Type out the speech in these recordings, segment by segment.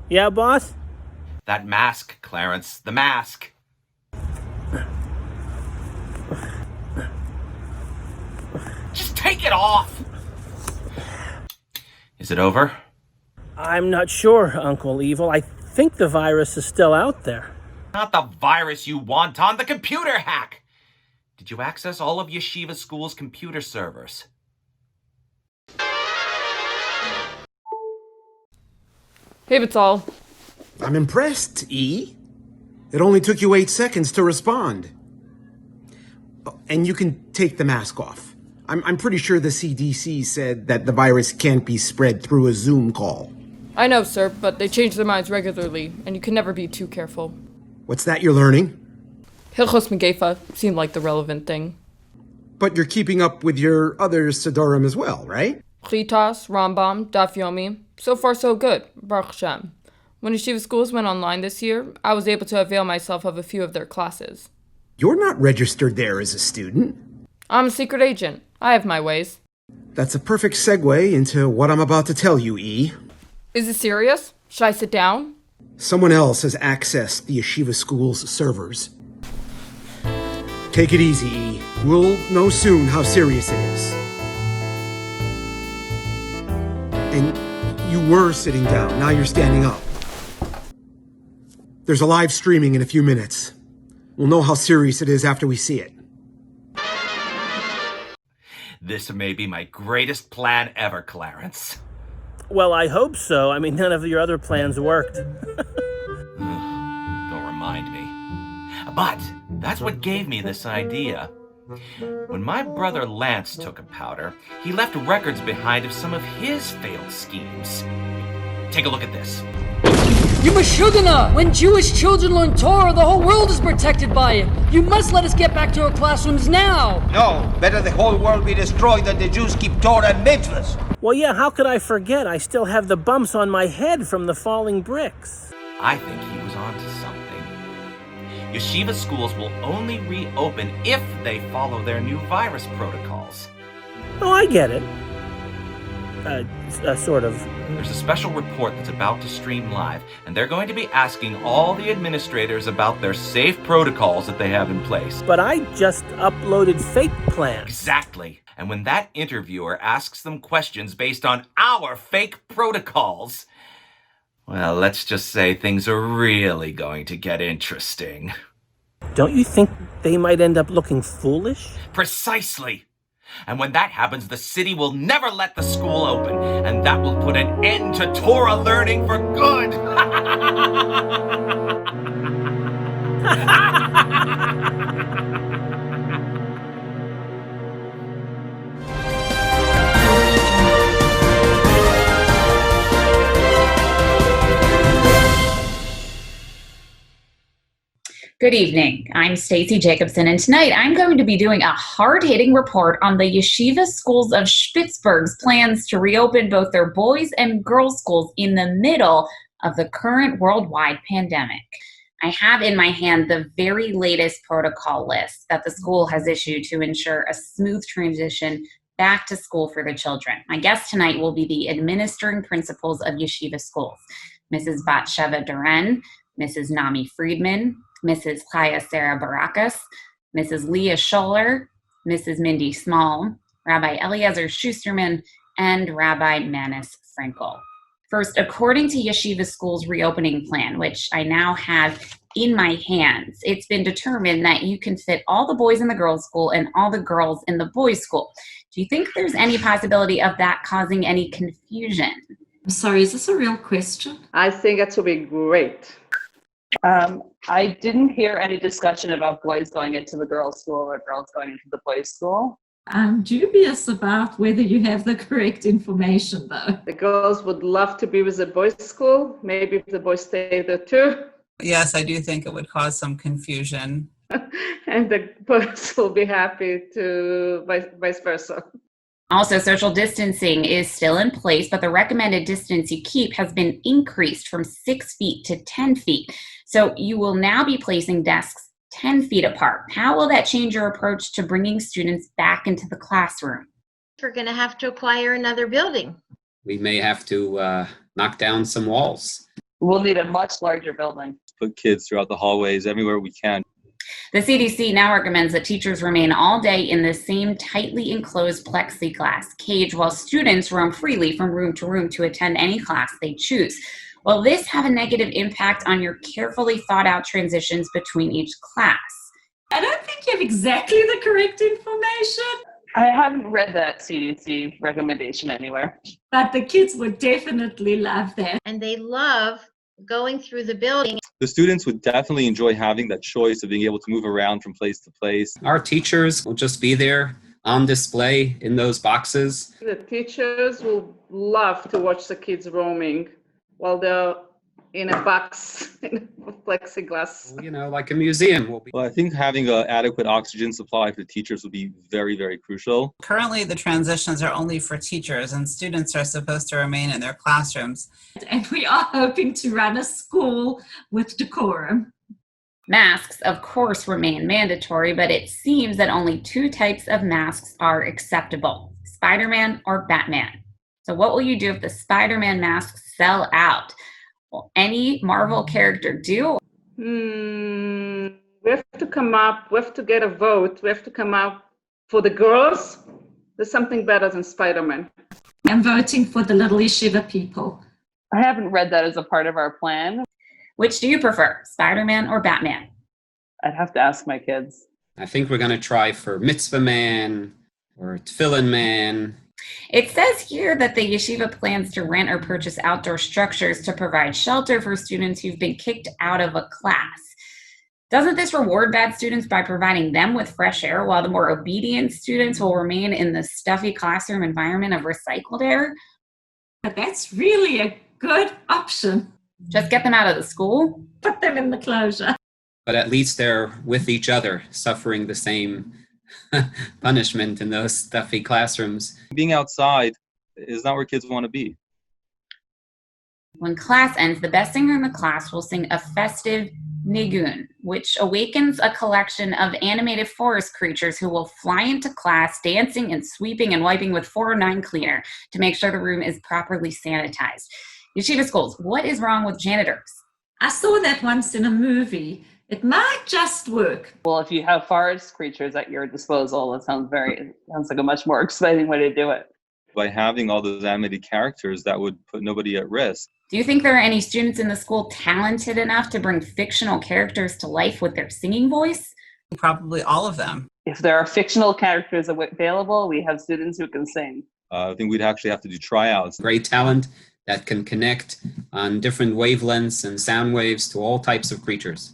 Yeah, boss? That mask, Clarence. The mask. Just take it off! Is it over? I'm not sure, Uncle Evil. I think the virus is still out there. Not the virus you want on the computer hack! Did you access all of Yeshiva School's computer servers? Hey, Batal. I'm impressed, E. It only took you 8 seconds to respond. Oh, and you can take the mask off. I'm pretty sure the CDC said that the virus can't be spread through a Zoom call. I know, sir, but they change their minds regularly, and you can never be too careful. What's that you're learning? Hilchos Megefa seemed like the relevant thing. But you're keeping up with your other Sidorim as well, right? Chitas, Rambam, Daf Yomi. So far, so good. Baruch Hashem. When Yeshiva schools went online this year, I was able to avail myself of a few of their classes. You're not registered there as a student. I'm a secret agent. I have my ways. That's a perfect segue into what I'm about to tell you, E. Is it serious? Should I sit down? Someone else has accessed the Yeshiva school's servers. Take it easy, E. We'll know soon how serious it is. And you were sitting down, now you're standing up. There's a live streaming in a few minutes. We'll know how serious it is after we see it. This may be my greatest plan ever, Clarence. Well, I hope so. I mean, none of your other plans worked. Don't remind me. But that's what gave me this idea. When my brother Lance took a powder, he left records behind of some of his failed schemes. Take a look at this. You Mashugana! When Jewish children learn Torah, the whole world is protected by it. You must let us get back to our classrooms now. No, better the whole world be destroyed than the Jews keep Torah and mitzvahs. Well, yeah, how could I forget? I still have the bumps on my head from the falling bricks. I think he was onto something. Yeshiva schools will only reopen if they follow their new virus protocols. Oh, I get it. Sort of. There's a special report that's about to stream live, and they're going to be asking all the administrators about their safe protocols that they have in place. But I just uploaded fake plans. Exactly. And when that interviewer asks them questions based on our fake protocols, well, let's just say things are really going to get interesting. Don't you think they might end up looking foolish? Precisely. And when that happens, the city will never let the school open, and that will put an end to Torah learning for good. Good evening. I'm Stacy Jacobson, and tonight I'm going to be doing a hard-hitting report on the Yeshiva schools of Spitzberg's plans to reopen both their boys' and girls' schools in the middle of the current worldwide pandemic. I have in my hand the very latest protocol list that the school has issued to ensure a smooth transition back to school for the children. My guest tonight will be the administering principals of Yeshiva schools, Mrs. Batsheva Duren, Mrs. Nami Friedman, Mrs. Chaya Sarah Barakas, Mrs. Leah Scholler, Mrs. Mindy Small, Rabbi Eliezer Schusterman, and Rabbi Manis Frankel. First, according to Yeshiva School's reopening plan, which I now have in my hands, it's been determined that you can fit all the boys in the girls' school and all the girls in the boys' school. Do you think there's any possibility of that causing any confusion? I'm sorry, is this a real question? I think it will be great. I didn't hear any discussion about boys going into the girls' school or girls going into the boys' school. I'm dubious about whether you have the correct information, though. The girls would love to be with the boys' school. Maybe if the boys stay there too. Yes, I do think it would cause some confusion. And the boys will be happy to vice versa. Also, social distancing is still in place, but the recommended distance you keep has been increased from 6 feet to 10 feet. So you will now be placing desks 10 feet apart. How will that change your approach to bringing students back into the classroom? We're going to have to acquire another building. We may have to knock down some walls. We'll need a much larger building. Put kids throughout the hallways everywhere we can. The CDC now recommends that teachers remain all day in the same tightly enclosed plexiglass cage while students roam freely from room to room to attend any class they choose. Will this have a negative impact on your carefully thought out transitions between each class? I don't think you have exactly the correct information. I haven't read that CDC recommendation anywhere. But the kids would definitely love that. And they love going through the building. The students would definitely enjoy having that choice of being able to move around from place to place. Our teachers will just be there on display in those boxes. The teachers will love to watch the kids roaming while they're in a box in plexiglass. You know, like a museum. Well, I think having an adequate oxygen supply for teachers would be very, very crucial. Currently, the transitions are only for teachers, and students are supposed to remain in their classrooms. And we are hoping to run a school with decorum. Masks, of course, remain mandatory, but it seems that only two types of masks are acceptable: Spider-Man or Batman. So what will you do if the Spider-Man masks sell out? Will any Marvel character do? We have to get a vote. We have to come up for the girls. There's something better than Spider-Man. I'm voting for the little Yeshiva people. I haven't read that as a part of our plan. Which do you prefer, Spider-Man or Batman? I'd have to ask my kids. I think we're going to try for Mitzvah Man or Tefillin Man. It says here that the yeshiva plans to rent or purchase outdoor structures to provide shelter for students who've been kicked out of a class. Doesn't this reward bad students by providing them with fresh air while the more obedient students will remain in the stuffy classroom environment of recycled air? But that's really a good option. Just get them out of the school? Put them in the closure. But at least they're with each other, suffering the same punishment in those stuffy classrooms. Being outside is not where kids want to be. When class ends, the best singer in the class will sing a festive nigun, which awakens a collection of animated forest creatures who will fly into class, dancing and sweeping and wiping with 409 cleaner to make sure the room is properly sanitized. Yeshiva schools, what is wrong with janitors? I saw that once in a movie. It might just work. Well, if you have forest creatures at your disposal, it sounds like a much more exciting way to do it. By having all those animated characters, that would put nobody at risk. Do you think there are any students in the school talented enough to bring fictional characters to life with their singing voice? Probably all of them. If there are fictional characters available, we have students who can sing. I think we'd actually have to do tryouts. Great talent that can connect on different wavelengths and sound waves to all types of creatures.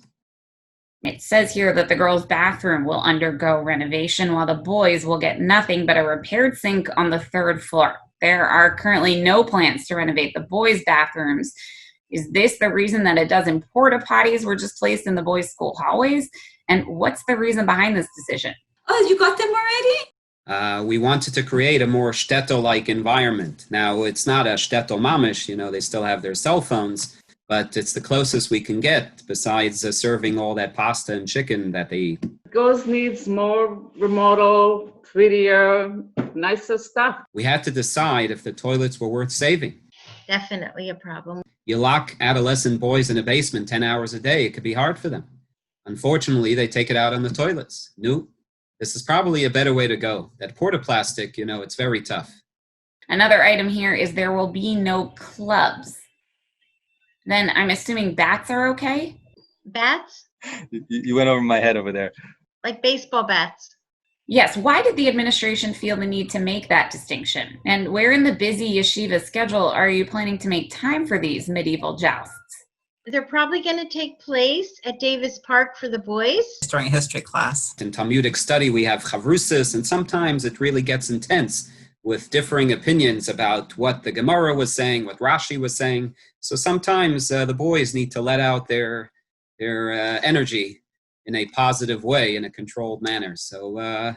It says here that the girls' bathroom will undergo renovation while the boys will get nothing but a repaired sink on the 3rd floor. There are currently no plans to renovate the boys' bathrooms. Is this the reason that a dozen porta potties were just placed in the boys' school hallways? And what's the reason behind this decision? Oh, you got them already? We wanted to create a more shtetl-like environment. Now, it's not a shtetl mamish, you know, they still have their cell phones, but it's the closest we can get besides serving all that pasta and chicken that they eat. Girls needs more remodel, prettier, nicer stuff. We had to decide if the toilets were worth saving. Definitely a problem. You lock adolescent boys in a basement 10 hours a day, it could be hard for them. Unfortunately, they take it out on the toilets. No, this is probably a better way to go. That porta plastic, you know, it's very tough. Another item here is there will be no clubs. Then I'm assuming bats are okay? Bats? You went over my head over there. Like baseball bats. Yes, why did the administration feel the need to make that distinction? And where in the busy yeshiva schedule are you planning to make time for these medieval jousts? They're probably going to take place at Davis Park for the boys. During history class. In Talmudic study, we have chavrusis, and sometimes it really gets intense with differing opinions about what the Gemara was saying, what Rashi was saying. So sometimes the boys need to let out their energy in a positive way, in a controlled manner. So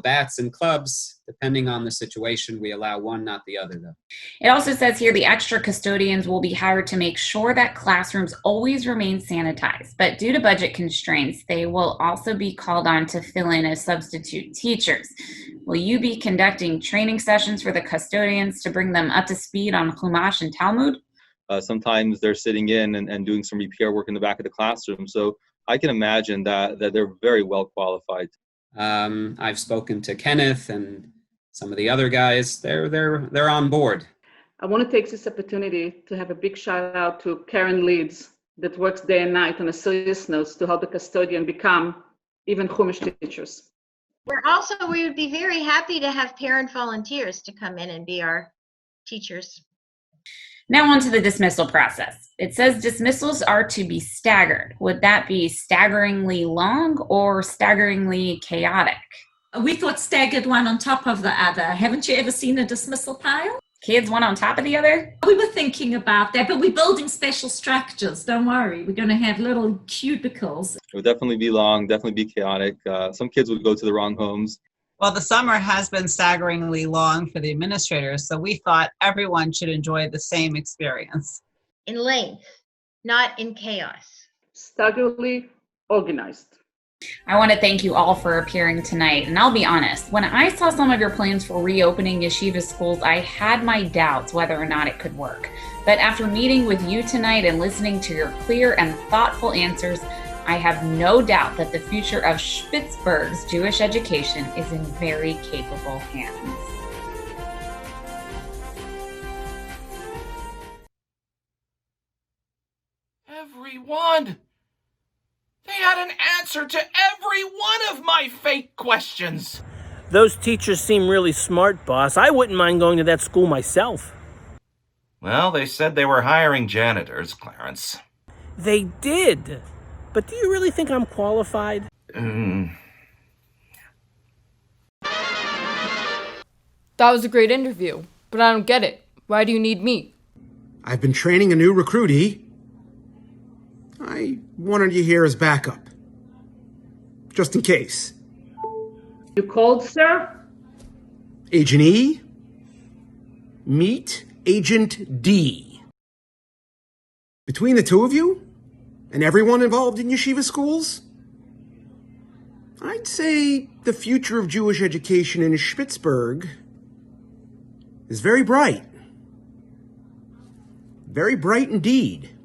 bats and clubs. Depending on the situation, we allow one, not the other, though. It also says here the extra custodians will be hired to make sure that classrooms always remain sanitized. But due to budget constraints, they will also be called on to fill in as substitute teachers. Will you be conducting training sessions for the custodians to bring them up to speed on Chumash and Talmud? Sometimes they're sitting in and doing some repair work in the back of the classroom. So I can imagine that they're very well qualified. I've spoken to Kenneth and some of the other guys. They're on board. I want to take this opportunity to have a big shout out to Karen Leeds that works day and night on a serious note to help the custodian become even Chumash teachers. We would be very happy to have parent volunteers to come in and be our teachers. Now on to the dismissal process. It says dismissals are to be staggered. Would that be staggeringly long or staggeringly chaotic? We thought staggered one on top of the other. Haven't you ever seen a dismissal pile? Kids one on top of the other? We were thinking about that, but we're building special structures. Don't worry. We're going to have little cubicles. It would definitely be long, definitely be chaotic. Some kids would go to the wrong homes. Well, the summer has been staggeringly long for the administrators, so we thought everyone should enjoy the same experience. In length, not in chaos. Staggeringly organized. I want to thank you all for appearing tonight. And I'll be honest, when I saw some of your plans for reopening Yeshiva schools, I had my doubts whether or not it could work. But after meeting with you tonight and listening to your clear and thoughtful answers, I have no doubt that the future of Spitzberg's Jewish education is in very capable hands. Everyone! They had an answer to every one of my fake questions! Those teachers seem really smart, boss. I wouldn't mind going to that school myself. Well, they said they were hiring janitors, Clarence. They did. But do you really think I'm qualified? That was a great interview, but I don't get it. Why do you need me? I've been training a new recruit, E. I wanted you here as backup. Just in case. You called, sir? Agent E, meet Agent D. Between the two of you, and everyone involved in yeshiva schools, I'd say the future of Jewish education in Spitzberg is very bright. Very bright indeed.